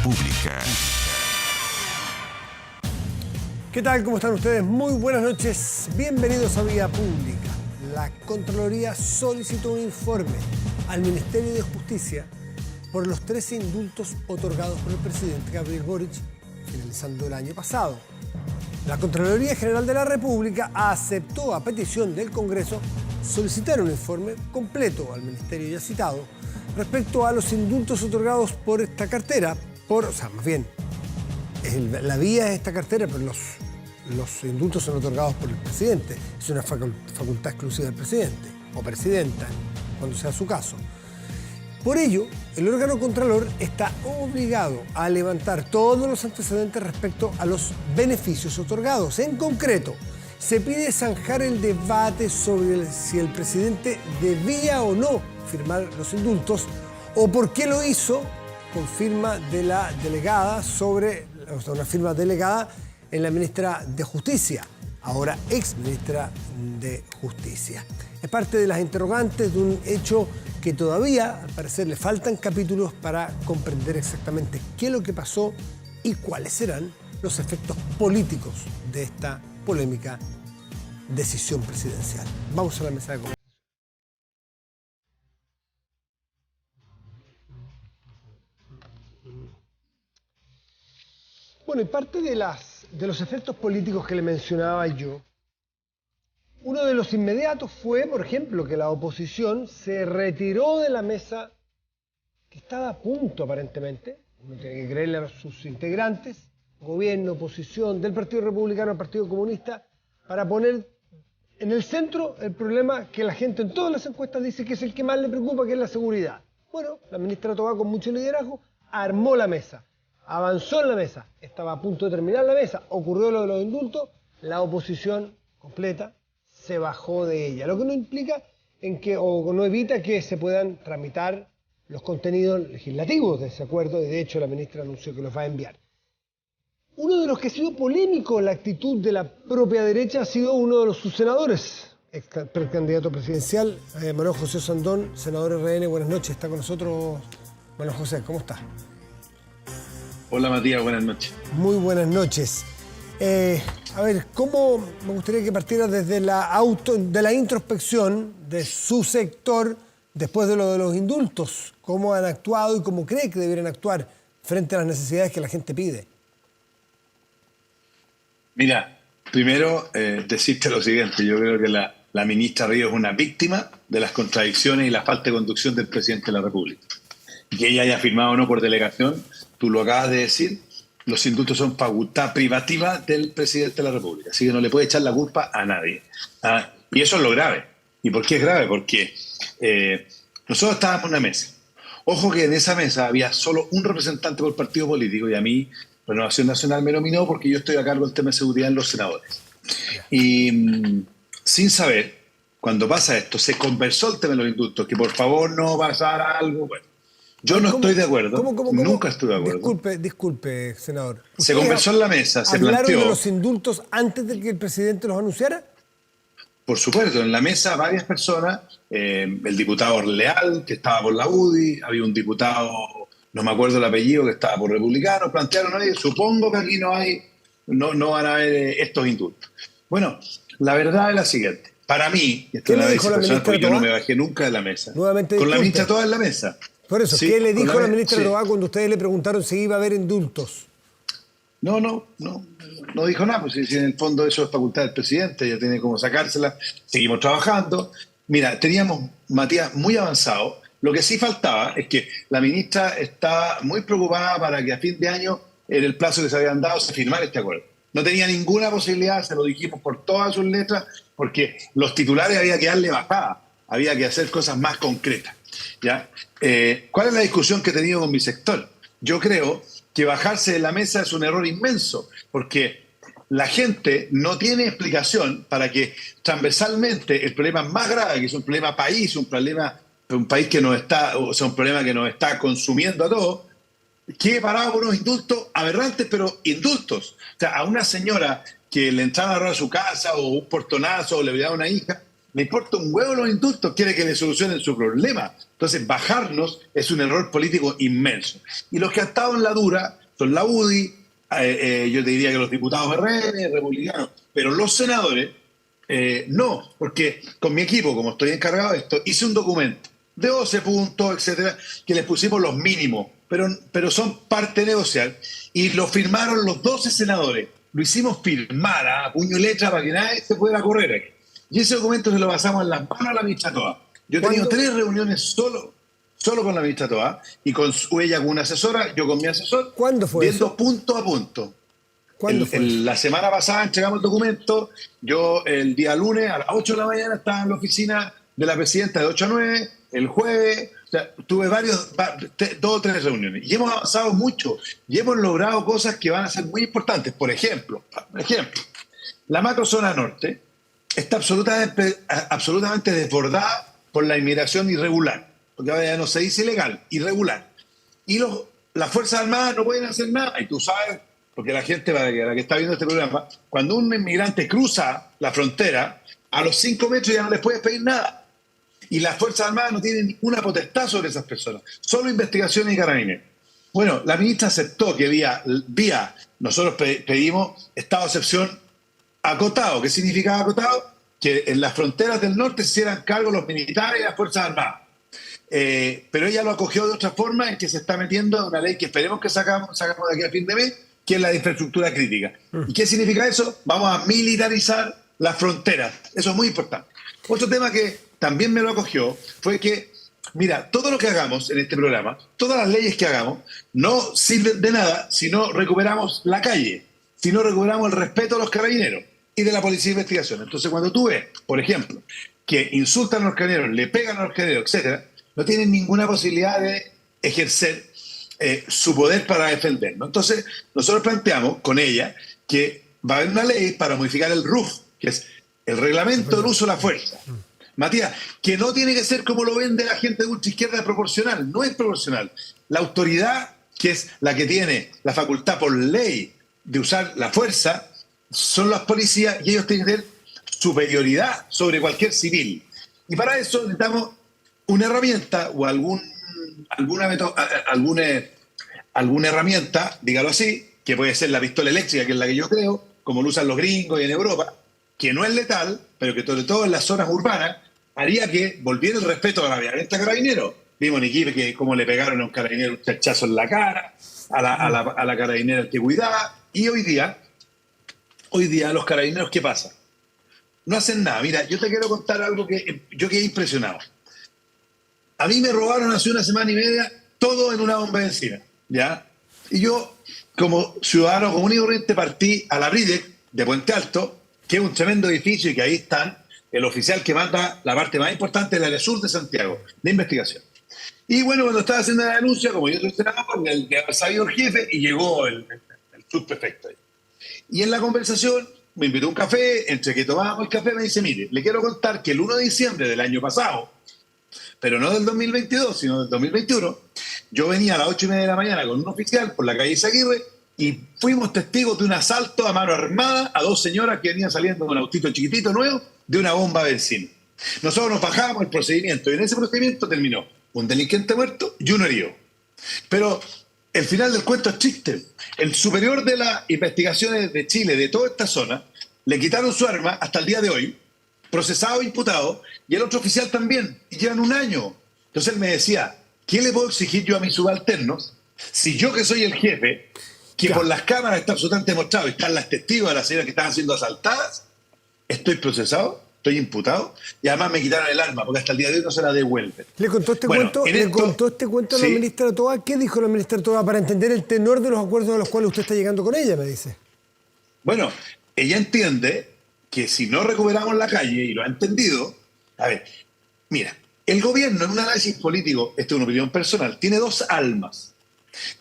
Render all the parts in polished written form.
Pública. ¿Qué tal? ¿Cómo están ustedes? Muy buenas noches. Bienvenidos a Vía Pública. La Contraloría solicitó un informe al Ministerio de Justicia por los 13 indultos otorgados por el presidente Gabriel Boric finalizando el año pasado. La Contraloría General de la República aceptó a petición del Congreso solicitar un informe completo al ministerio ya citado respecto a los indultos otorgados por esta cartera, la vía es esta cartera, pero los indultos son otorgados por el presidente. Es una facultad exclusiva del presidente o presidenta, cuando sea su caso. Por ello, el órgano contralor está obligado a levantar todos los antecedentes respecto a los beneficios otorgados. En concreto, se pide zanjar el debate sobre si el presidente debía o no firmar los indultos o por qué lo hizo con firma de la delegada una firma delegada en la ministra de Justicia, ahora ex ministra de Justicia. Es parte de las interrogantes de un hecho que todavía, al parecer, le faltan capítulos para comprender exactamente qué es lo que pasó y cuáles serán los efectos políticos de esta polémica decisión presidencial. Vamos a la mesa de conversación. Bueno, y parte de los efectos políticos que le mencionaba yo, uno de los inmediatos fue, por ejemplo, que la oposición se retiró de la mesa que estaba a punto, aparentemente, uno tiene que creerle a sus integrantes, gobierno, oposición, del Partido Republicano al Partido Comunista, para poner en el centro el problema que la gente en todas las encuestas dice que es el que más le preocupa, que es la seguridad. Bueno, la ministra Tobá, con mucho liderazgo, armó la mesa, avanzó en la mesa, estaba a punto de terminar la mesa, ocurrió lo de los indultos, la oposición completa se bajó de ella, lo que no implica o no evita que se puedan tramitar los contenidos legislativos de ese acuerdo, y de hecho la ministra anunció que los va a enviar. Uno de los que ha sido polémico en la actitud de la propia derecha ha sido uno de sus senadores, ex precandidato presidencial, Manuel José Sandón, senador RN. Buenas noches, está con nosotros. Manuel José, ¿cómo está? Hola Matías, buenas noches. Muy buenas noches. A ver, me gustaría que partiera desde de la introspección de su sector después de lo de los indultos? ¿Cómo han actuado y cómo cree que deberían actuar frente a las necesidades que la gente pide? Mira, primero decirte lo siguiente. Yo creo que la ministra Ríos es una víctima de las contradicciones y la falta de conducción del presidente de la República. Que ella haya firmado o no por delegación, tú lo acabas de decir, los indultos son facultad privativa del presidente de la República. Así que no le puede echar la culpa a nadie. Y eso es lo grave. ¿Y por qué es grave? Porque nosotros estábamos en una mesa. Ojo que en esa mesa había solo un representante por partido político y a mí Renovación Nacional me nominó porque yo estoy a cargo del tema de seguridad en los senadores. Y sin saber, cuando pasa esto, se conversó el tema de los indultos, que por favor no pasara algo. Bueno, yo no estoy de acuerdo, nunca estuve de acuerdo. Disculpe, senador. Se conversó en la mesa, se planteó... ¿Hablaron de los indultos antes de que el presidente los anunciara? Por supuesto, en la mesa varias personas, el diputado Leal, que estaba por la UDI, había un diputado, no me acuerdo el apellido, que estaba por Republicano, plantearon, oye, supongo que aquí no van a haber estos indultos. Bueno, la verdad es la siguiente. Para mí, esto es una decisión personal, porque yo no me bajé nunca de la mesa. Nuevamente, con la ministra Tobá en la mesa. Por eso, sí, ¿qué le dijo la ministra Tobá cuando ustedes le preguntaron si iba a haber indultos? No dijo nada, pues si en el fondo eso es facultad del presidente, ya tiene cómo sacársela, seguimos trabajando. Mira, teníamos, Matías, muy avanzado. Lo que sí faltaba es que la ministra estaba muy preocupada para que a fin de año, en el plazo que se habían dado, se firmara este acuerdo. No tenía ninguna posibilidad, se lo dijimos por todas sus letras, porque los titulares había que darle bajada, había que hacer cosas más concretas. ¿Ya? ¿Cuál es la discusión que he tenido con mi sector? Yo creo que bajarse de la mesa es un error inmenso, porque la gente no tiene explicación para que transversalmente el problema más grave, que es un problema país, un país que nos está, o sea, un problema que nos está consumiendo a todos, quede parado por unos indultos aberrantes, pero indultos. O sea, a una señora que le entraba a robar su casa o un portonazo o le olvidaba una hija, le importa un huevo los indultos, quiere que le solucionen su problema. Entonces, bajarnos es un error político inmenso. Y los que han estado en la dura son la UDI, yo te diría que los diputados RN, republicanos, pero los senadores, no, porque con mi equipo, como estoy encargado de esto, hice un documento de 12 puntos, etcétera, que les pusimos los mínimos, pero son parte de negociar, y lo firmaron los 12 senadores. Lo hicimos firmar a puño y letra para que nadie se pudiera correr aquí. Y ese documento se lo pasamos en las manos a la ministra Toa. Yo he tenido 3 reuniones solo con la ministra Toa, y con ella con una asesora, yo con mi asesor. ¿Cuándo fue viendo eso? Punto a punto. ¿Cuándo fue eso? La semana pasada entregamos el documento. Yo el día lunes a las 8 de la mañana estaba en la oficina de la presidenta de 8 a 9, el jueves, o sea, tuve 2 o 3 reuniones. Y hemos avanzado mucho, y hemos logrado cosas que van a ser muy importantes. Por ejemplo, la macrozona norte está absolutamente desbordada por la inmigración irregular, porque ahora ya no se dice ilegal, irregular. Y las Fuerzas Armadas no pueden hacer nada, y tú sabes, porque la gente, la que está viendo este programa, cuando un inmigrante cruza la frontera, a los 5 metros ya no les puedes pedir nada. Y las Fuerzas Armadas no tienen ninguna potestad sobre esas personas, solo investigaciones y carabineros. Bueno, la ministra aceptó que nosotros pedimos estado de excepción acotado. ¿Qué significaba acotado? Que en las fronteras del norte se hicieran cargo los militares y las Fuerzas Armadas. Pero ella lo acogió de otra forma, en que se está metiendo en una ley que esperemos que sacamos de aquí a fin de mes, que es la de infraestructura crítica. ¿Y qué significa eso? Vamos a militarizar las fronteras. Eso es muy importante. Otro tema que también me lo acogió fue que, mira, todo lo que hagamos en este programa, todas las leyes que hagamos, no sirven de nada si no recuperamos la calle, si no recuperamos el respeto a los carabineros y de la policía de investigación. Entonces, cuando tú ves, por ejemplo, que insultan a los carabineros, le pegan a los carabineros, etcétera, no tienen ninguna posibilidad de ejercer su poder para defendernos. Entonces, nosotros planteamos con ella que va a haber una ley para modificar el RUF, que es el reglamento del uso de la fuerza. Matías, que no tiene que ser como lo vende la gente de ultraizquierda proporcional, no es proporcional. La autoridad, que es la que tiene la facultad por ley de usar la fuerza, son las policías, y ellos tienen que tener superioridad sobre cualquier civil. Y para eso necesitamos una herramienta o alguna herramienta, dígalo así, que puede ser la pistola eléctrica, que es la que yo creo, como lo usan los gringos y en Europa, que no es letal, pero que sobre todo en las zonas urbanas haría que volviera el respeto a la violenta carabinero. Vimos en Iquique que como le pegaron a un carabinero un chachazo en la cara, a la carabinera que cuidaba, y hoy día los carabineros, ¿qué pasa? No hacen nada. Mira, yo te quiero contar algo que yo quedé impresionado. A mí me robaron hace una semana y media todo en una bomba de benzina, ¿ya? Y yo, como ciudadano común y corriente, partí a la Bridec de Puente Alto, que es un tremendo edificio y que ahí están el oficial que manda la parte más importante del área sur de Santiago, de investigación. Y bueno, cuando estaba haciendo la denuncia, como yo soy senador, el que había sabido el jefe, y llegó el subprefecto. Y en la conversación me invitó a un café, entre que tomábamos el café me dice, mire, le quiero contar que el 1 de diciembre del año pasado, pero no del 2022, sino del 2021, yo venía a las 8:30 de la mañana con un oficial por la calle Izaguirre y fuimos testigos de un asalto a mano armada a 2 señoras que venían saliendo con un autito chiquitito nuevo de una bomba de benzina. Nosotros nos bajamos el procedimiento y en ese procedimiento terminó un delincuente muerto y uno herido. Pero el final del cuento es triste. El superior de las investigaciones de Chile, de toda esta zona, le quitaron su arma hasta el día de hoy, procesado e imputado, y el otro oficial también, y llevan 1 año. Entonces él me decía, ¿qué le puedo exigir yo a mis subalternos si yo, que soy el jefe, que por las cámaras está absolutamente demostrado, y están las testigos de las señoras que están siendo asaltadas, estoy procesado, estoy imputado, y además me quitaron el arma, porque hasta el día de hoy no se la devuelven? ¿Le contó este cuento a la ministra Toa? ¿Qué dijo la ministra Toa para entender el tenor de los acuerdos a los cuales usted está llegando con ella, me dice? Bueno, ella entiende que si no recuperamos la calle, y lo ha entendido, a ver, mira, el gobierno en un análisis político, esto es una opinión personal, tiene 2 almas.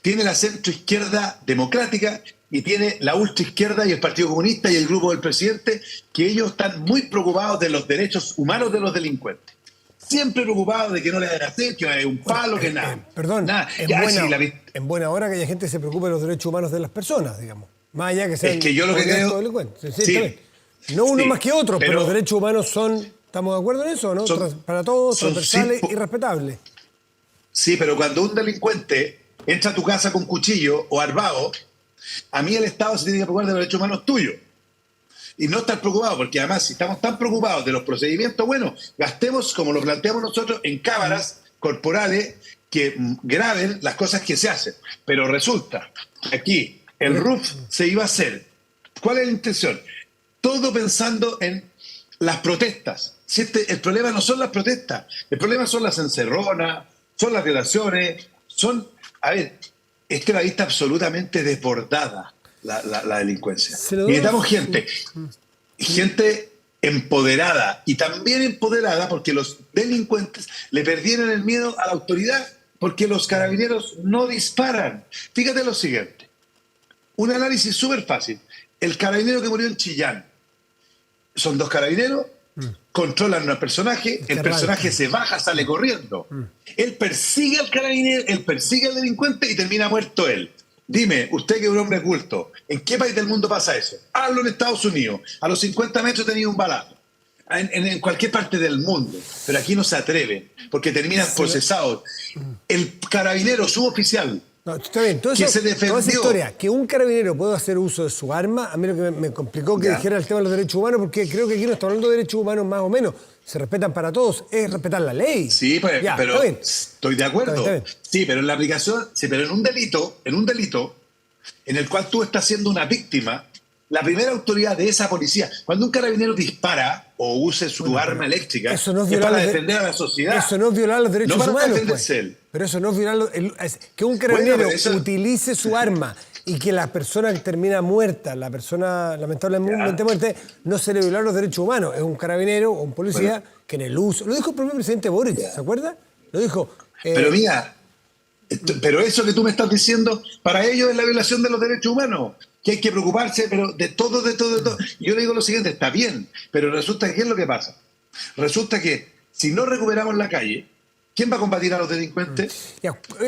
Tiene la centroizquierda democrática y tiene la ultraizquierda y el Partido Comunista y el grupo del presidente, que ellos están muy preocupados de los derechos humanos de los delincuentes. Siempre preocupados de que no le hagan hacer, que hay un palo, que nada. Perdón, nada. En buena hora que haya gente que se preocupe de los derechos humanos de las personas, digamos. Más allá que sean es que yo lo que creo... delincuentes. Sí, no uno más que otro, pero los derechos humanos son ¿Estamos de acuerdo en eso, no? Para todos, transversales y respetables. Sí, pero cuando un delincuente entra a tu casa con cuchillo o armado, a mí el Estado se tiene que preocupar de los derechos humanos tuyos. Y no estar preocupado, porque además si estamos tan preocupados de los procedimientos, bueno, gastemos, como lo planteamos nosotros, en cámaras corporales que graben las cosas que se hacen. Pero resulta que aquí el RUF se iba a hacer. ¿Cuál es la intención? Todo pensando en las protestas. Si el problema no son las protestas, el problema son las encerronas, son las violaciones, son... A ver, es que la vista absolutamente desbordada la delincuencia. Necesitamos gente empoderada, y también empoderada porque los delincuentes le perdieron el miedo a la autoridad, porque los carabineros no disparan. Fíjate lo siguiente, un análisis súper fácil. El carabinero que murió en Chillán, son 2 carabineros, controlan al personaje, el personaje se baja, sale corriendo. Él persigue al carabinero, él persigue al delincuente y termina muerto él. Dime, usted que es un hombre culto, ¿en qué país del mundo pasa eso? Hablo en Estados Unidos, a los 50 metros tenía un balazo. En cualquier parte del mundo, pero aquí no se atreven, porque terminan procesados. El carabinero suboficial, no, está bien. Toda esa historia, que un carabinero pueda hacer uso de su arma, a mí lo que me complicó que dijera el tema de los derechos humanos, porque creo que aquí no estamos hablando de derechos humanos más o menos, se respetan para todos, es respetar la ley. Sí, pues, pero estoy de acuerdo. Está bien. Sí, pero en la aplicación, sí, pero en un delito en el cual tú estás siendo una víctima, la primera autoridad de esa policía, cuando un carabinero dispara o use su arma eléctrica, es para defender a la sociedad. Eso no es violar los derechos humanos. Para defenderse él. Pero eso no es violar... que un carabinero utilice su arma y que la persona que termina muerta, la persona lamentablemente muerta, no se le violan los derechos humanos. Es un carabinero o un policía que en el uso... Lo dijo el propio presidente Boric, ¿se acuerda? Lo dijo... Pero mira, pero eso que tú me estás diciendo, para ellos es la violación de los derechos humanos. Que hay que preocuparse, pero de todo. Yo le digo lo siguiente, está bien, pero resulta que ¿qué es lo que pasa? Resulta que si no recuperamos la calle, ¿quién va a combatir a los delincuentes?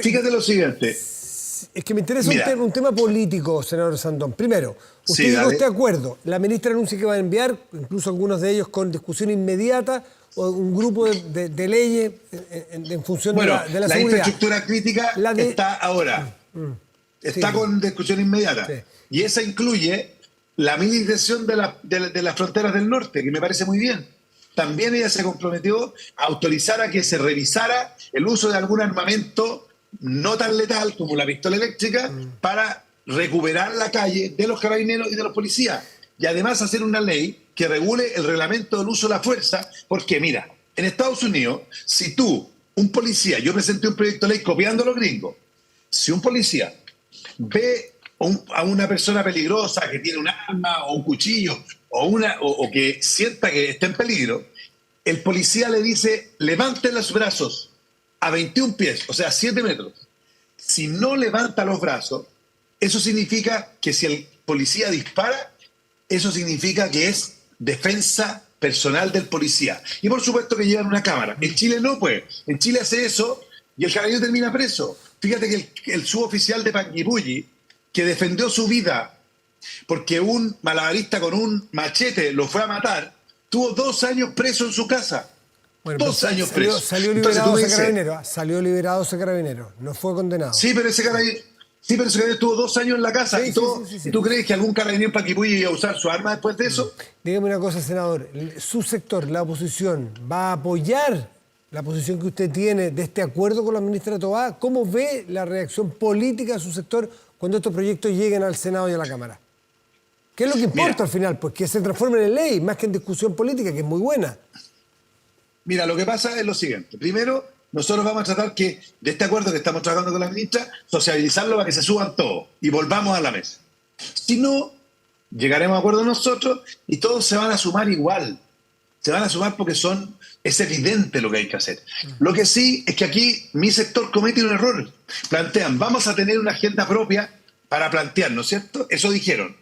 Fíjate lo siguiente. Es que me interesa un tema político, senador Sandón. Primero, usted llegó a este acuerdo. La ministra anuncia que va a enviar, incluso algunos de ellos con discusión inmediata, o un grupo de leyes en función de la seguridad. La infraestructura crítica está ahora. Está con discusión inmediata. Sí. Y esa incluye la militarización de las fronteras del norte, que me parece muy bien. También ella se comprometió a autorizar a que se revisara el uso de algún armamento no tan letal como la pistola eléctrica para recuperar la calle de los carabineros y de los policías. Y además hacer una ley que regule el reglamento del uso de la fuerza, porque mira, en Estados Unidos, si tú, un policía, yo presenté un proyecto de ley copiando a los gringos, si un policía ve a una persona peligrosa que tiene un arma o un cuchillo o que sienta que está en peligro, el policía le dice, levante los brazos a 21 pies, o sea, 7 metros. Si no levanta los brazos, eso significa que si el policía dispara, eso significa que es defensa personal del policía. Y por supuesto que llevan una cámara. En Chile no, pues. En Chile hace eso y el carabinero termina preso. Fíjate que el suboficial de Panguipulli, que defendió su vida porque un malabarista con un machete lo fue a matar, tuvo 2 años preso en su casa. Bueno, 2 años preso. Salió liberado ese carabinero. Salió liberado ese carabinero. No fue condenado. Sí, pero ese carabinero estuvo 2 años en la casa. Sí, sí. ¿Tú crees que algún carabinero en Panguipulli iba a usar su arma después de eso? Dígame una cosa, senador. ¿Su sector, la oposición, va a apoyar la posición que usted tiene de este acuerdo con la ministra Tobá? ¿Cómo ve la reacción política de su sector cuando estos proyectos lleguen al Senado y a la Cámara? ¿Qué es lo que importa al final? Pues que se transformen en ley, más que en discusión política, que es muy buena. Mira, lo que pasa es lo siguiente. Primero, nosotros vamos a tratar de este acuerdo que estamos trabajando con la ministra, sociabilizarlo para que se suban todos y volvamos a la mesa. Si no, llegaremos a acuerdo nosotros y todos se van a sumar igual. Se van a sumar porque es evidente lo que hay que hacer. Lo que sí es que aquí mi sector comete un error. Plantean, vamos a tener una agenda propia para plantear, ¿no es cierto? Eso dijeron.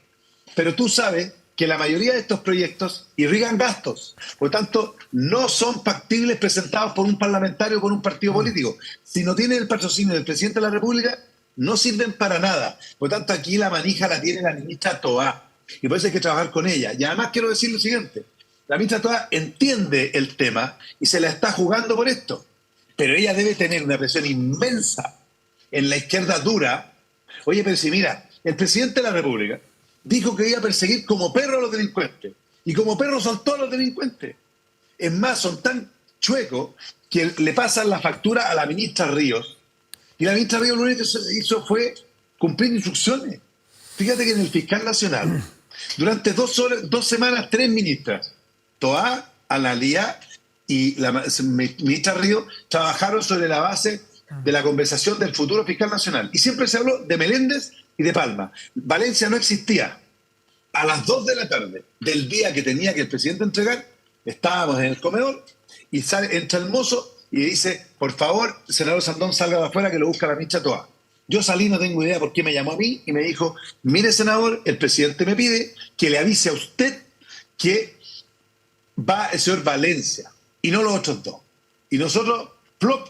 Pero tú sabes que la mayoría de estos proyectos irrigan gastos. Por lo tanto, no son factibles presentados por un parlamentario o por un partido político. Si no tienen el patrocinio del presidente de la República, no sirven para nada. Por lo tanto, aquí la manija la tiene la ministra Tobá. Y por eso hay que trabajar con ella. Y además quiero decir lo siguiente. La ministra Toa entiende el tema y se la está jugando por esto. Pero ella debe tener una presión inmensa en la izquierda dura. Oye, pero si mira, el presidente de la República dijo que iba a perseguir como perro a los delincuentes. Y como perro soltó a los delincuentes. Es más, son tan chuecos que le pasan la factura a la ministra Ríos. Y la ministra Ríos lo único que hizo fue cumplir instrucciones. Fíjate que en el Fiscal Nacional, durante 2 semanas, 3 ministras, Toá, Analía y la ministra Ríos, trabajaron sobre la base de la conversación del futuro Fiscal Nacional. Y siempre se habló de Meléndez y de Palma. Valencia no existía. A las 2 de la tarde del día que tenía que el presidente entregar, estábamos en el comedor y entra el mozo y dice, por favor, senador Sandón, salga de afuera que lo busca la ministra Toá. Yo salí, no tengo idea por qué me llamó a mí y me dijo, mire senador, el presidente me pide que le avise a usted que va el señor Valencia y no los otros dos. Y nosotros, plop,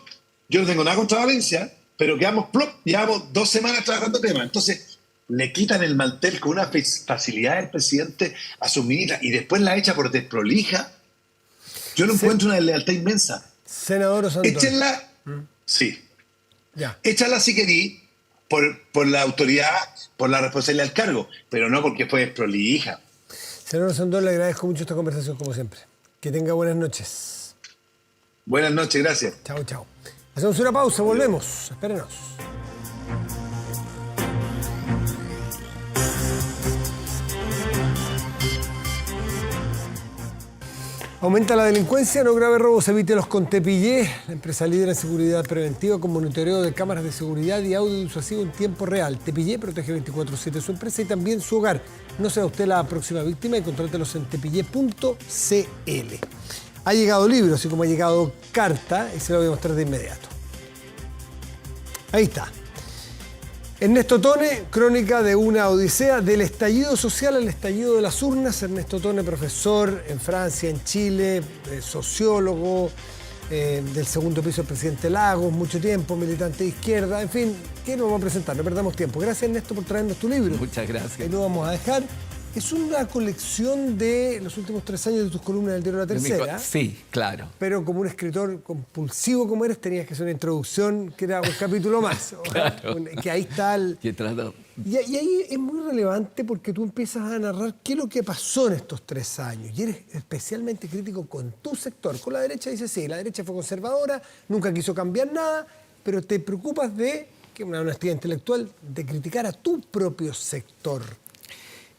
yo no tengo nada contra Valencia, pero quedamos plop, llevamos 2 semanas trabajando el tema. Entonces, le quitan el mantel con una facilidad del presidente a su ministra y después la echa por desprolija. Yo no encuentro una lealtad inmensa. Senador Sandón. Échenla, sí. Ya. Échala si querí por la autoridad, por la responsabilidad del cargo, pero no porque fue desprolija. Senador Sandón, le agradezco mucho esta conversación como siempre. Que tenga buenas noches. Buenas noches, gracias. Chao, chao. Hacemos una pausa, volvemos. Espérenos. Aumenta la delincuencia, no grave robos, evítelos con Tepillé. La empresa líder en seguridad preventiva con monitoreo de cámaras de seguridad y audio disuasivo en tiempo real. Tepillé protege 24/7 su empresa y también su hogar. No sea usted la próxima víctima y contrátelos en tepillé.cl. Ha llegado libro, así como ha llegado carta, y se lo voy a mostrar de inmediato. Ahí está. Ernesto Tone, crónica de una odisea del estallido social al estallido de las urnas. Ernesto Tone, profesor en Francia, en Chile, sociólogo, del segundo piso del presidente Lagos, mucho tiempo, militante de izquierda, en fin, ¿qué nos vamos a presentar? No perdamos tiempo. Gracias, Ernesto, por traernos tu libro. Muchas gracias. Ahí lo vamos a dejar. Es una colección de los últimos 3 años de tus columnas del diario La Tercera. Sí, claro. Pero como un escritor compulsivo como eres, tenías que hacer una introducción que era un capítulo más. Claro. Que ahí está el... Y ahí es muy relevante porque tú empiezas a narrar qué es lo que pasó en estos 3 años. Y eres especialmente crítico con tu sector. Con la derecha dices, sí, la derecha fue conservadora, nunca quiso cambiar nada, pero te preocupas de, que es una honestidad intelectual, de criticar a tu propio sector.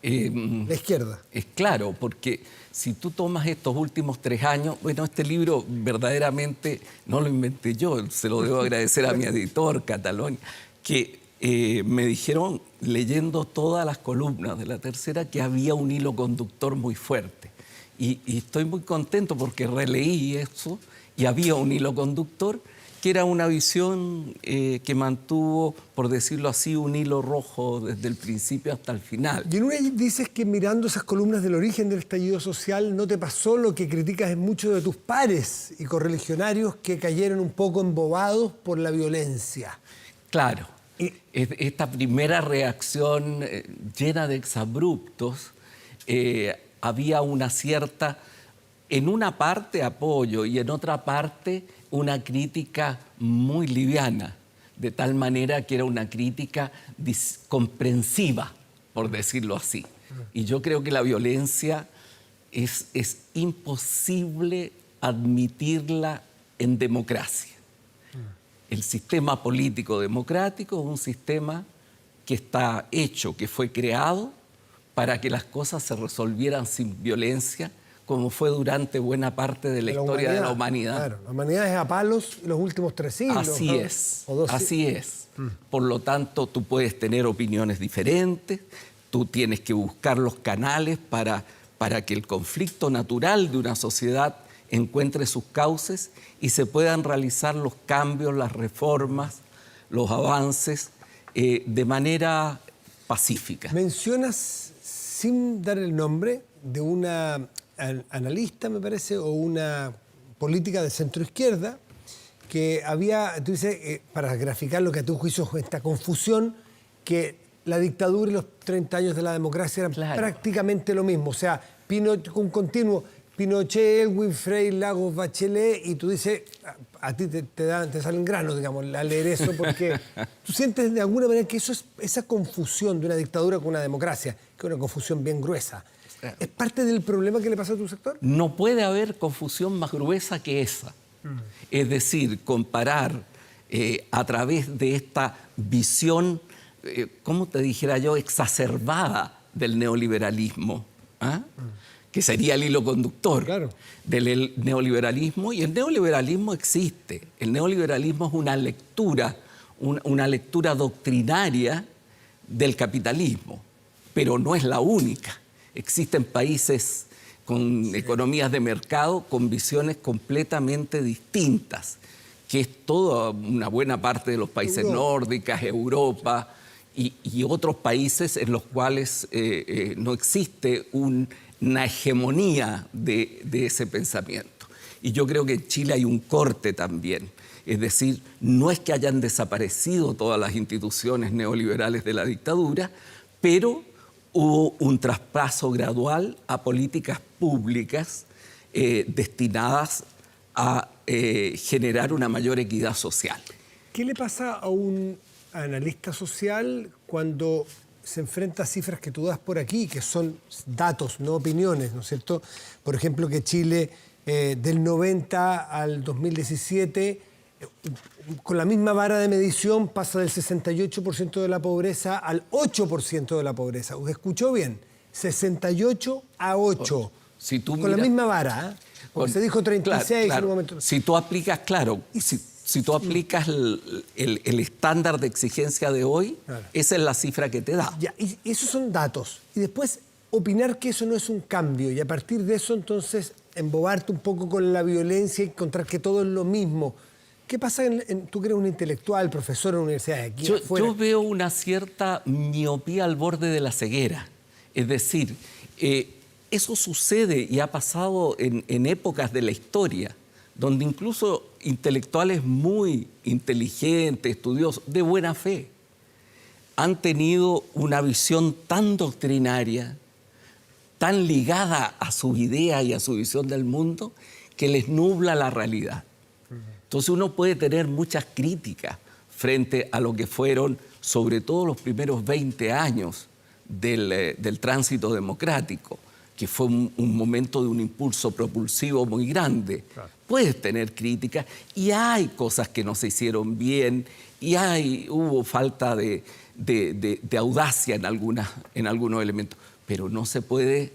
La izquierda. Es claro, porque si tú tomas estos últimos 3 años, bueno, este libro verdaderamente no lo inventé yo, se lo debo agradecer a mi editor, Catalón, que me dijeron, leyendo todas las columnas de La Tercera, que había un hilo conductor muy fuerte. Y estoy muy contento porque releí eso y había un hilo conductor que era una visión que mantuvo, por decirlo así, un hilo rojo desde el principio hasta el final. Y en una dices que mirando esas columnas del origen del estallido social no te pasó lo que criticas en muchos de tus pares y correligionarios que cayeron un poco embobados por la violencia. Claro. Esta primera reacción llena de exabruptos, había una cierta, en una parte apoyo y en otra parte una crítica muy liviana, de tal manera que era una crítica comprensiva, por decirlo así. Y yo creo que la violencia es imposible admitirla en democracia. El sistema político democrático es un sistema que está hecho, que fue creado para que las cosas se resolvieran sin violencia, como fue durante buena parte de la historia de la humanidad. Claro, la humanidad es a palos los últimos 3 siglos. Así ¿no? es, así es. Por lo tanto, tú puedes tener opiniones diferentes, tú tienes que buscar los canales para que el conflicto natural de una sociedad encuentre sus cauces y se puedan realizar los cambios, las reformas, los avances de manera pacífica. Mencionas, sin dar el nombre, de una analista, me parece, o una política de centroizquierda, que había, tú dices, para graficar lo que a tu juicio es esta confusión, que la dictadura y los 30 años de la democracia eran prácticamente lo mismo. O sea, Pinochet, un continuo, Pinochet, Elwin Frey, Lagos, Bachelet, y tú dices, a ti te salen granos, digamos, al leer eso, porque tú sientes de alguna manera que esa confusión de una dictadura con una democracia, que es una confusión bien gruesa, ¿es parte del problema que le pasa a tu sector? No puede haber confusión más gruesa que esa. Es decir, comparar a través de esta visión, ¿cómo te dijera yo?, exacerbada del neoliberalismo, que sería el hilo conductor del neoliberalismo. Y el neoliberalismo existe. El neoliberalismo es una lectura doctrinaria del capitalismo, pero no es la única. Existen países con economías de mercado con visiones completamente distintas, que es toda una buena parte de los países nórdicos, Europa y otros países en los cuales no existe una hegemonía de ese pensamiento. Y yo creo que en Chile hay un corte también. Es decir, no es que hayan desaparecido todas las instituciones neoliberales de la dictadura, pero hubo un traspaso gradual a políticas públicas destinadas a generar una mayor equidad social. ¿Qué le pasa a un analista social cuando se enfrenta a cifras que tú das por aquí, que son datos, no opiniones, ¿no es cierto? Por ejemplo, que Chile del 90 al 2017, con la misma vara de medición, pasa del 68% de la pobreza al 8% de la pobreza. ¿Usted escuchó bien? 68 a 8. Si tú con miras, la misma vara, ¿eh? Porque se dijo 36 en un momento. Si tú aplicas, si tú aplicas el estándar de exigencia de hoy, esa es la cifra que te da. Ya, y esos son datos. Y después opinar que eso no es un cambio y a partir de eso entonces embobarte un poco con la violencia y encontrar que todo es lo mismo. ¿Qué pasa tú que eres un intelectual, profesor en universidades aquí afuera? Yo veo una cierta miopía al borde de la ceguera. Es decir, eso sucede y ha pasado en épocas de la historia, donde incluso intelectuales muy inteligentes, estudiosos, de buena fe, han tenido una visión tan doctrinaria, tan ligada a sus ideas y a su visión del mundo, que les nubla la realidad. Entonces uno puede tener muchas críticas frente a lo que fueron, sobre todo los primeros 20 años del tránsito democrático, que fue un momento de un impulso propulsivo muy grande. Claro. Puedes tener críticas y hay cosas que no se hicieron bien y hubo falta de audacia en algunos elementos, pero no se puede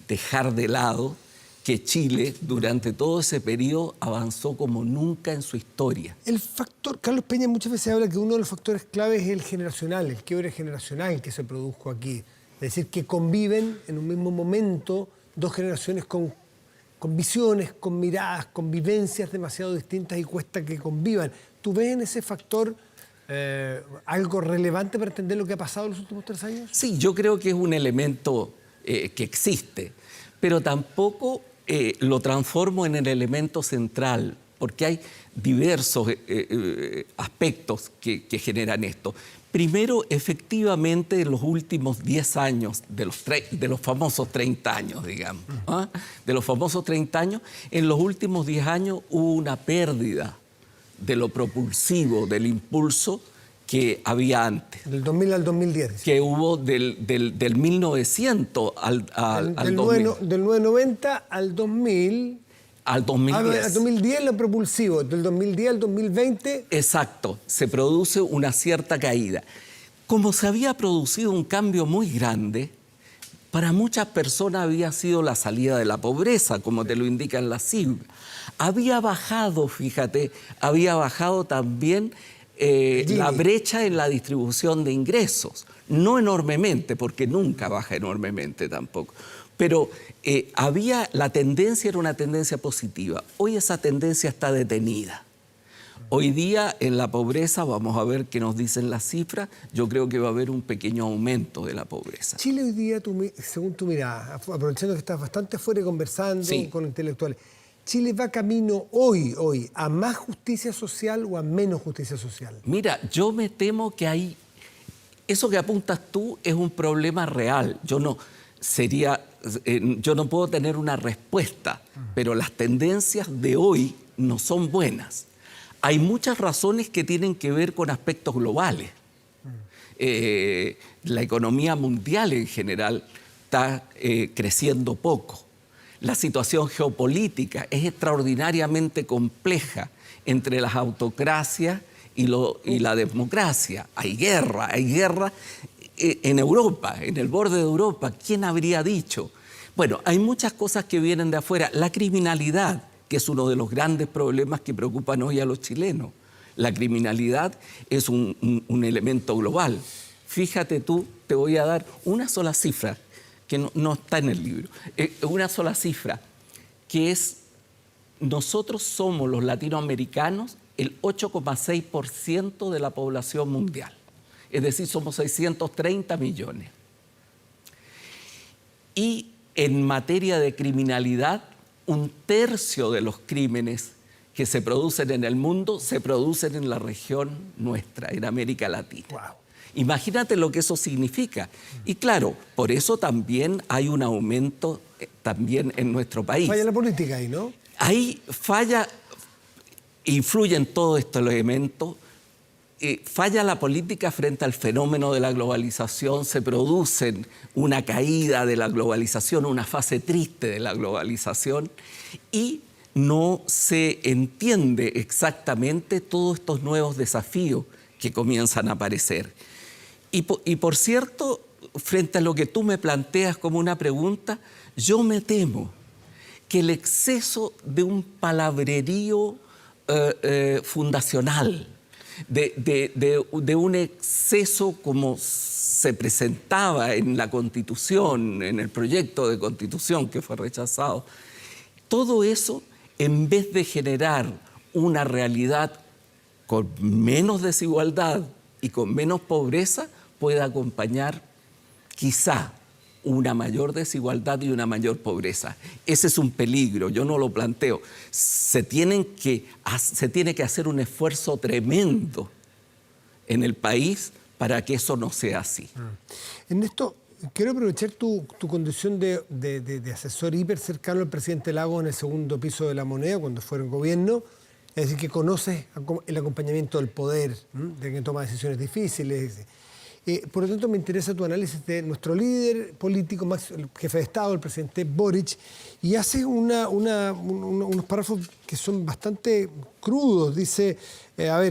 dejar de lado que Chile durante todo ese periodo avanzó como nunca en su historia. El factor, Carlos Peña muchas veces habla que uno de los factores claves es el generacional, el quiebre generacional que se produjo aquí. Es decir, que conviven en un mismo momento dos generaciones con visiones, con miradas, con vivencias demasiado distintas y cuesta que convivan. ¿Tú ves en ese factor algo relevante para entender lo que ha pasado en los últimos 3 años? Sí, yo creo que es un elemento que existe, pero tampoco lo transformo en el elemento central, porque hay diversos aspectos que generan esto. Primero, efectivamente, en los últimos 10 años, de los famosos 30 años, digamos, de los famosos 30 años, en los últimos 10 años hubo una pérdida de lo propulsivo, del impulso que había antes. Del 2000 al 2010. Que hubo del 1900 al 2000. Del 990 al 2000... Al 2010. Al 2010 lo propulsivo, del 2010 al 2020... Exacto, se produce una cierta caída. Como se había producido un cambio muy grande, para muchas personas había sido la salida de la pobreza, como te lo indican las cifras. Había bajado, fíjate, también la brecha en la distribución de ingresos. No enormemente, porque nunca baja enormemente tampoco. Pero la tendencia era una tendencia positiva. Hoy esa tendencia está detenida. Hoy día en la pobreza, vamos a ver qué nos dicen las cifras, yo creo que va a haber un pequeño aumento de la pobreza. Chile hoy día, según tu mirada, aprovechando que estás bastante afuera conversando con intelectuales, ¿Chile va camino hoy a más justicia social o a menos justicia social? Mira, yo me temo que eso que apuntas tú es un problema real. Yo yo no puedo tener una respuesta, pero las tendencias de hoy no son buenas. Hay muchas razones que tienen que ver con aspectos globales. La economía mundial en general está creciendo poco. La situación geopolítica es extraordinariamente compleja entre las autocracias y la democracia. Hay guerra en Europa, en el borde de Europa. ¿Quién habría dicho? Bueno, hay muchas cosas que vienen de afuera. La criminalidad, que es uno de los grandes problemas que preocupan hoy a los chilenos. La criminalidad es un elemento global. Fíjate tú, te voy a dar una sola cifra, que no está en el libro, una sola cifra, que es, nosotros somos los latinoamericanos el 8,6% de la población mundial. Es decir, somos 630 millones. Y en materia de criminalidad, 1/3 de los crímenes que se producen en el mundo se producen en la región nuestra, en América Latina. Wow. Imagínate lo que eso significa. Y claro, por eso también hay un aumento también en nuestro país. Falla la política ahí, ¿no? Ahí influyen todos estos elementos. Falla la política frente al fenómeno de la globalización, se produce una caída de la globalización, una fase triste de la globalización, y no se entiende exactamente todos estos nuevos desafíos que comienzan a aparecer. Y por cierto, frente a lo que tú me planteas como una pregunta, yo me temo que el exceso de un palabrerío fundacional, de un exceso como se presentaba en la Constitución, en el proyecto de Constitución que fue rechazado, todo eso, en vez de generar una realidad con menos desigualdad y con menos pobreza, puede acompañar quizá una mayor desigualdad y una mayor pobreza. Ese es un peligro, yo no lo planteo. Se tiene que hacer un esfuerzo tremendo en el país para que eso no sea así. Ernesto, quiero aprovechar tu condición de asesor hiper cercano al presidente Lagos en el segundo piso de La Moneda, cuando fueron gobierno. Es decir, que conoces el acompañamiento del poder, de quien toma decisiones difíciles. Por lo tanto, me interesa tu análisis de nuestro líder político, el jefe de Estado, el presidente Boric, y hace unos párrafos que son bastante crudos. Dice,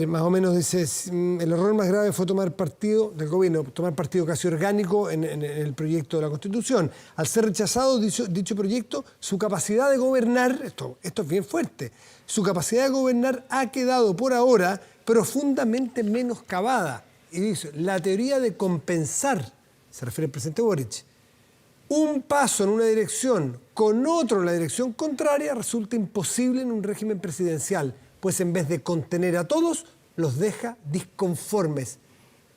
más o menos dice, el error más grave fue tomar partido del gobierno, tomar partido casi orgánico en el proyecto de la Constitución. Al ser rechazado dicho proyecto, su capacidad de gobernar, esto es bien fuerte, su capacidad de gobernar ha quedado por ahora profundamente menoscabada. Y dice, la teoría de compensar, se refiere al presidente Boric, un paso en una dirección con otro en la dirección contraria resulta imposible en un régimen presidencial, pues en vez de contener a todos, los deja disconformes.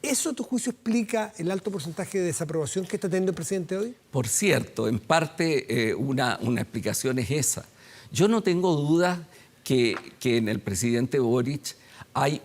¿Eso, a tu juicio, explica el alto porcentaje de desaprobación que está teniendo el presidente hoy? Por cierto, en parte una explicación es esa. Yo no tengo duda que en el presidente Boric hay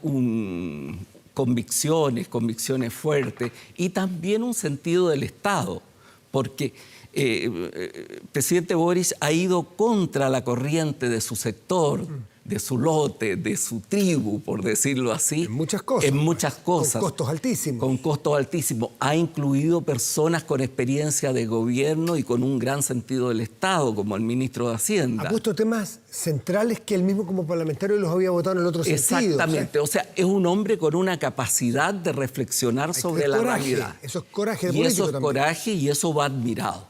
convicciones fuertes y también un sentido del Estado, porque el presidente Boric ha ido contra la corriente de su sector, de su lote, de su tribu, por decirlo así. En muchas cosas. En muchas cosas. Con costos altísimos. Con costos altísimos. Ha incluido personas con experiencia de gobierno y con un gran sentido del Estado, como el ministro de Hacienda. Ha puesto temas centrales que él mismo como parlamentario los había votado en el otro sentido. Exactamente. O sea, es un hombre con una capacidad de reflexionar sobre la realidad. Eso es coraje de político también. Y eso es coraje y eso va admirado.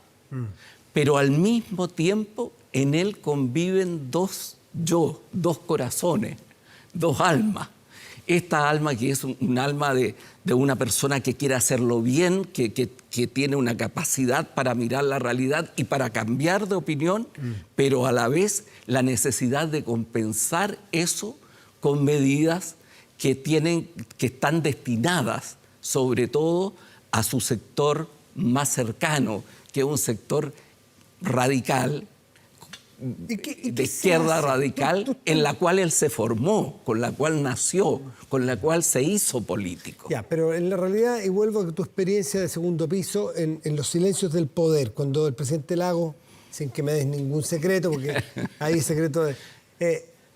Pero al mismo tiempo, en él conviven dos corazones, dos almas. Esta alma que es un alma de una persona que quiere hacerlo bien, que tiene una capacidad para mirar la realidad y para cambiar de opinión, pero a la vez la necesidad de compensar eso con medidas que están destinadas sobre todo a su sector más cercano, que es un sector radical, de izquierda radical en la cual él se formó, con la cual nació, con la cual se hizo político. Ya, pero en la realidad, y vuelvo a tu experiencia de segundo piso, en los silencios del poder, cuando el presidente Lagos, sin que me des ningún secreto, porque hay secreto de...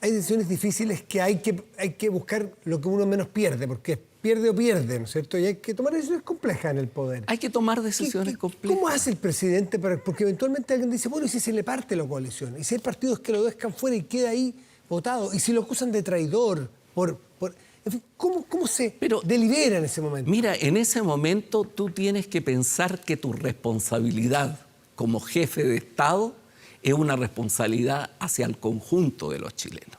hay decisiones difíciles que hay que buscar lo que uno menos pierde, porque pierde o pierde, ¿no es cierto? Y hay que tomar decisiones complejas en el poder. Hay que tomar decisiones complejas. ¿Cómo hace el presidente para...? Porque eventualmente alguien dice, bueno, ¿y si se le parte la coalición? ¿Y si hay partidos que lo dejan fuera y queda ahí votado? ¿Y si lo acusan de traidor? En fin, ¿cómo se delibera en ese momento? Mira, en ese momento tú tienes que pensar que tu responsabilidad como jefe de Estado es una responsabilidad hacia el conjunto de los chilenos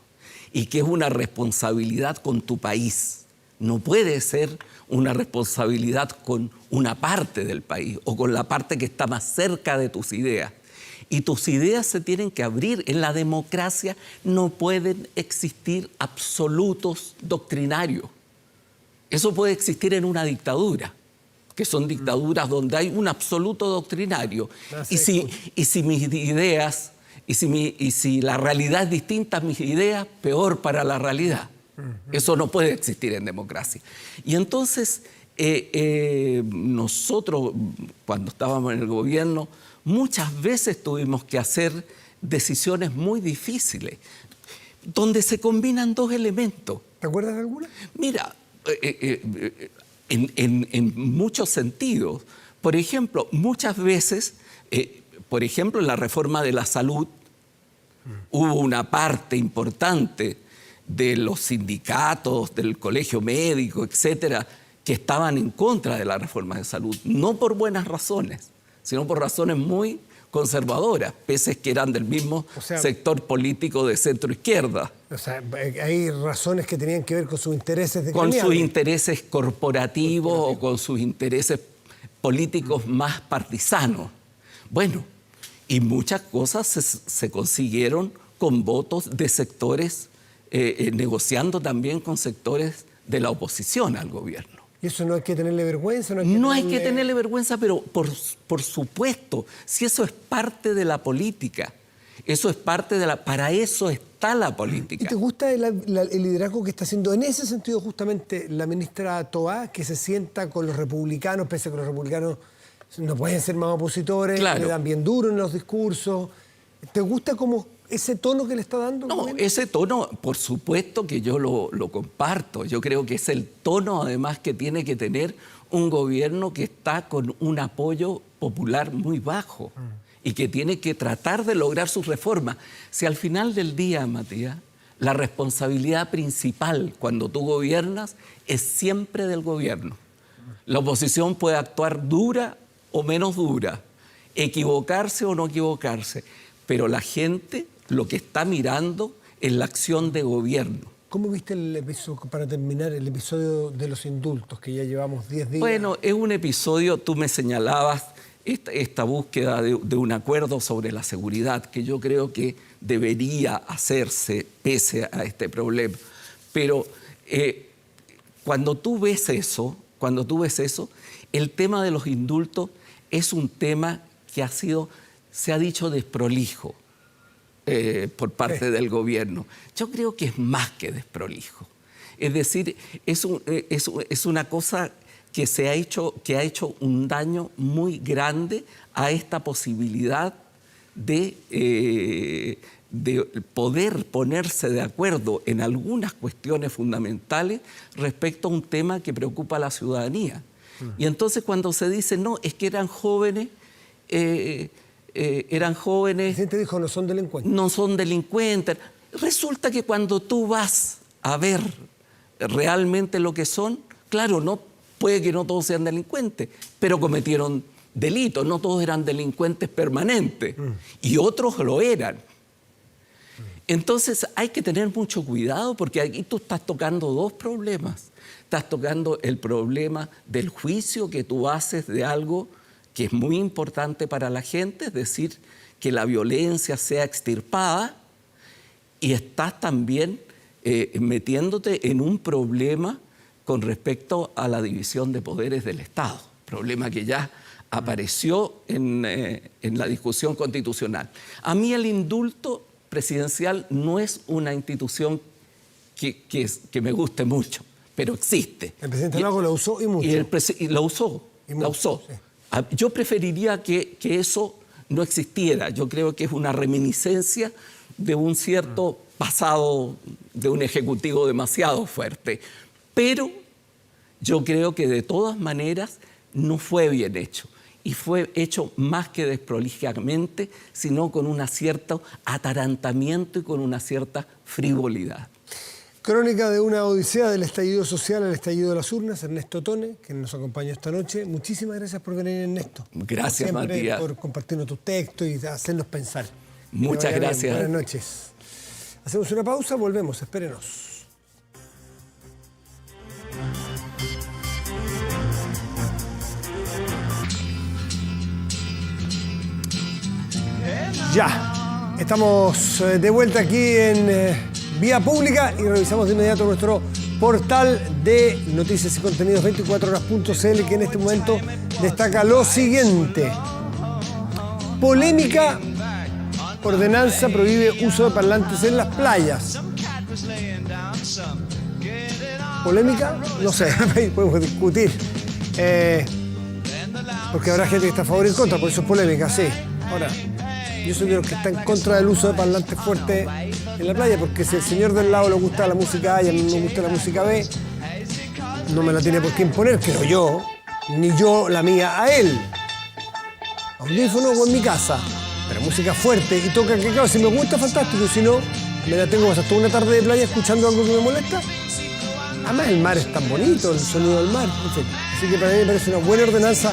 y que es una responsabilidad con tu país. No puede ser una responsabilidad con una parte del país o con la parte que está más cerca de tus ideas. Y tus ideas se tienen que abrir. En la democracia no pueden existir absolutos doctrinarios. Eso puede existir en una dictadura, que son dictaduras donde hay un absoluto doctrinario. Y si mis ideas, y si la realidad es distinta a mis ideas, peor para la realidad. Eso no puede existir en democracia. Y entonces, nosotros, cuando estábamos en el gobierno, muchas veces tuvimos que hacer decisiones muy difíciles, donde se combinan dos elementos. ¿Te acuerdas de alguna? Mira, en muchos sentidos. Por ejemplo, muchas veces, por ejemplo, en la reforma de la salud, hubo una parte importante de los sindicatos, del colegio médico, etcétera, que estaban en contra de la reforma de salud, no por buenas razones, sino por razones muy conservadoras, pese a que eran del mismo sector político de centro-izquierda. O sea, hay razones que tenían que ver con sus intereses de con sus intereses corporativos o con sus intereses políticos más partisanos. Bueno, y muchas cosas se consiguieron con votos de sectores, negociando también con sectores de la oposición al gobierno. ¿Y eso no hay que tenerle vergüenza? No hay que tenerle vergüenza, pero por supuesto, si eso es parte de la política, eso es parte de la... Para eso está la política. ¿Y te gusta el liderazgo que está haciendo en ese sentido justamente la ministra Toá, que se sienta con los republicanos, pese a que los republicanos no pueden ser más opositores, claro, le dan bien duro en los discursos? ¿Te gusta como ese tono que le está dando? No, ese tono, por supuesto que yo lo comparto. Yo creo que es el tono, además, que tiene que tener un gobierno que está con un apoyo popular muy bajo y que tiene que tratar de lograr sus reformas. Si al final del día, Matías, la responsabilidad principal cuando tú gobiernas es siempre del gobierno. La oposición puede actuar dura o menos dura, equivocarse o no equivocarse, pero la gente lo que está mirando es la acción de gobierno. ¿Cómo viste el episodio, para terminar, el episodio de los indultos, que ya llevamos 10 días? Bueno, es un episodio, tú me señalabas esta búsqueda de un acuerdo sobre la seguridad, que yo creo que debería hacerse pese a este problema. Pero cuando tú ves eso, el tema de los indultos es un tema que se ha dicho desprolijo por parte del gobierno. Yo creo que es más que desprolijo. Es decir, es una cosa que ha hecho un daño muy grande a esta posibilidad de poder ponerse de acuerdo en algunas cuestiones fundamentales respecto a un tema que preocupa a la ciudadanía. Y entonces cuando se dice, no, es que eran jóvenes... El presidente dijo, no son delincuentes. No son delincuentes. Resulta que cuando tú vas a ver realmente lo que son, claro, puede que no todos sean delincuentes, pero cometieron delitos, no todos eran delincuentes permanentes, y otros lo eran. Entonces hay que tener mucho cuidado porque aquí tú estás tocando dos problemas. Estás tocando el problema del juicio que tú haces de algo que es muy importante para la gente, es decir, que la violencia sea extirpada, y estás también metiéndote en un problema con respecto a la división de poderes del Estado, problema que ya apareció en la discusión constitucional. A mí el indulto presidencial no es una institución que me guste mucho, pero existe. El presidente Lagos lo usó y mucho. Y lo usó, la usó. Sí. Yo preferiría que eso no existiera. Yo creo que es una reminiscencia de un cierto pasado de un ejecutivo demasiado fuerte. Pero yo creo que de todas maneras no fue bien hecho. Y fue hecho más que desprolijamente, sino con un cierto atarantamiento y con una cierta frivolidad. Crónica de una odisea del estallido social al estallido de las urnas. Ernesto Tone, que nos acompañó esta noche. Muchísimas gracias por venir, Ernesto. Gracias, siempre, Matías. por compartirnos tus textos y hacernos pensar. Muchas gracias. Buenas noches. Hacemos una pausa, volvemos, espérenos. Ya, estamos de vuelta aquí en Vía Pública y revisamos de inmediato nuestro portal de noticias y contenidos 24horas.cl, que en este momento destaca lo siguiente. Polémica: ordenanza prohíbe uso de parlantes en las playas. ¿Polémica? No sé, podemos discutir. Porque habrá gente que está a favor y en contra, por eso es polémica, sí. Ahora, yo soy de los que está en contra del uso de parlantes fuertes en la playa, porque si al señor del lado le gusta la música A y a mí me gusta la música B, no me la tiene por qué imponer, creo yo, ni yo la mía a él. Audífono o en mi casa, pero música fuerte y toca que, claro, si me gusta, fantástico, si no, me la tengo pasar toda una tarde de playa escuchando algo que me molesta. Además, el mar es tan bonito, el sonido del mar, en fin. Así que para mí me parece una buena ordenanza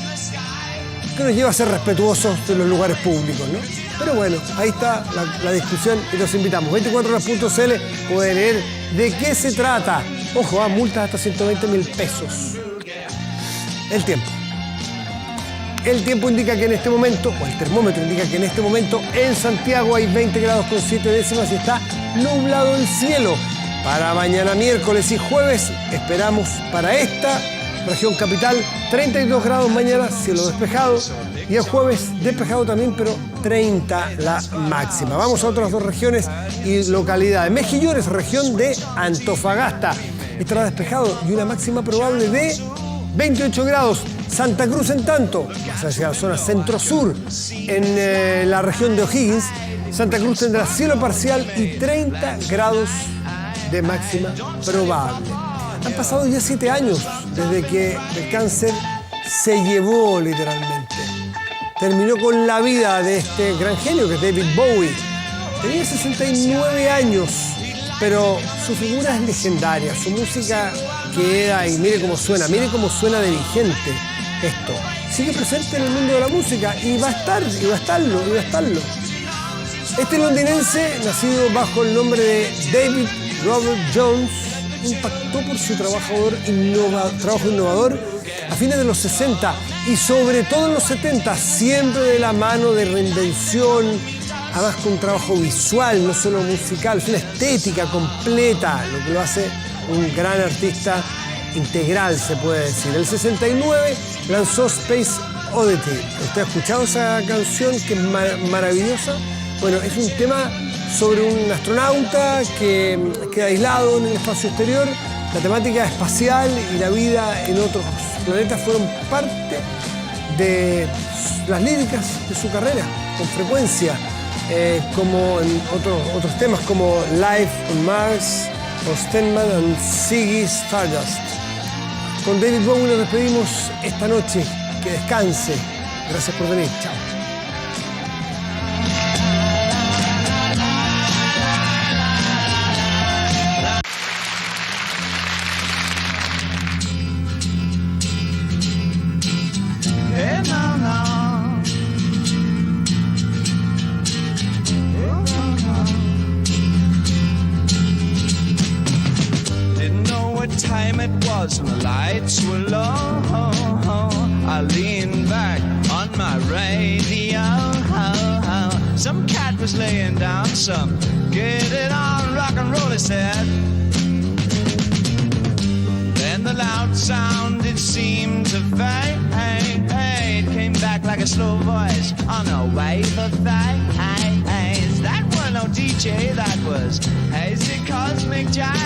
que nos lleva a ser respetuosos de los lugares públicos, ¿no? Pero bueno, ahí está la discusión y los invitamos. 24horas.cl, pueden leer de qué se trata. Ojo, multas hasta 120.000 pesos. El tiempo. El tiempo indica que en este momento, o el termómetro indica que en este momento en Santiago hay 20 grados con 7 décimas y está nublado el cielo. Para mañana miércoles y jueves esperamos para esta región capital 32 grados mañana, cielo despejado, y el jueves despejado también, pero 30 la máxima. Vamos a otras dos regiones y localidades. Mejillones, región de Antofagasta, estará despejado y una máxima probable de 28 grados. Santa Cruz, en tanto, hacia la zona centro-sur, en la región de O'Higgins, Santa Cruz tendrá cielo parcial y 30 grados de máxima probable. Han pasado ya 7 años desde que el cáncer se llevó literalmente. Terminó con la vida de este gran genio que es David Bowie. Tenía 69 años, pero su figura es legendaria. Su música queda y mire cómo suena de vigente esto. Sigue presente en el mundo de la música y va a estarlo. Este londinense, nacido bajo el nombre de David Robert Jones, impactó por su trabajo innovador a fines de los 60 y sobre todo en los 70, siempre de la mano de reinvención, además con un trabajo visual, no solo musical, es una estética completa, lo que lo hace un gran artista integral, se puede decir. El 69 lanzó Space Oddity. ¿Usted ha escuchado esa canción que es maravillosa? Bueno, es un tema sobre un astronauta que queda aislado en el espacio exterior. La temática espacial y la vida en otros planetas fueron parte de las líricas de su carrera, con frecuencia, como en otros temas como Life on Mars o Steinman and Ziggy Stardust. Con David Bowie nos despedimos esta noche. Que descanse. Gracias por venir. Chao. Time it was when the lights were low. I leaned back on my radio. Some cat was laying down some get it on rock and roll, he said. Then the loud sound, it seemed to fade, came back like a slow voice on a wave of bass. That was no DJ, that was hazy cosmic jive.